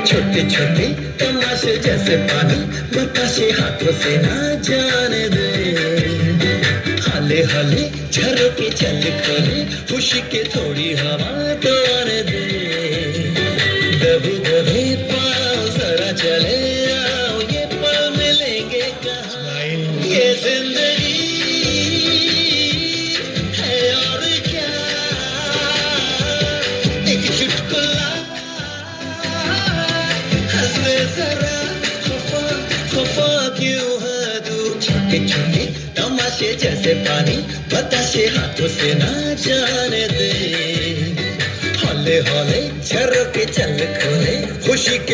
छोटे छोटे तमाशे जैसे पानी बताशे हाथों से ना जाने दे। हाले हाले झरोके चल खोले खुशी के थोड़ी हवा तो आने दे। दबे दबे पाँव जरा चले आओ ये पल मिलेंगे कहाँ। ये जिंदगी है और क्या एक चुटकुला हंसले जरा खफा खफा क्यों है तू। छोटे छोटे तमाशे जैसे पानी बताशे हाथों से ना जाने दे। हौले हौले झरोके चल खोले खुशी के